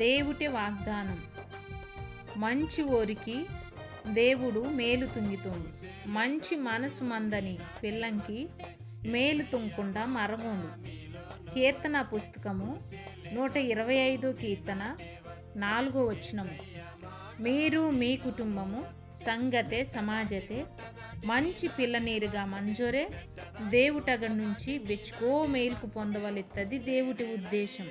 దేవుటి వాగ్దానం. మంచి ఓరికి దేవుడు మేలు తుంగితోండు, మంచి మనసు మందని పిల్లంకి మేలు తుంగకుండా మరగోండు. కీర్తన పుస్తకము 125 కీర్తన 4వ వచనము. మీరు మీ కుటుంబము సంగతే సమాజతే మంచి పిల్లనీరుగా మంజోరే దేవుటగ నుంచి బెచ్చుకో మేలుకు పొందవలెత్తది దేవుటి ఉద్దేశం.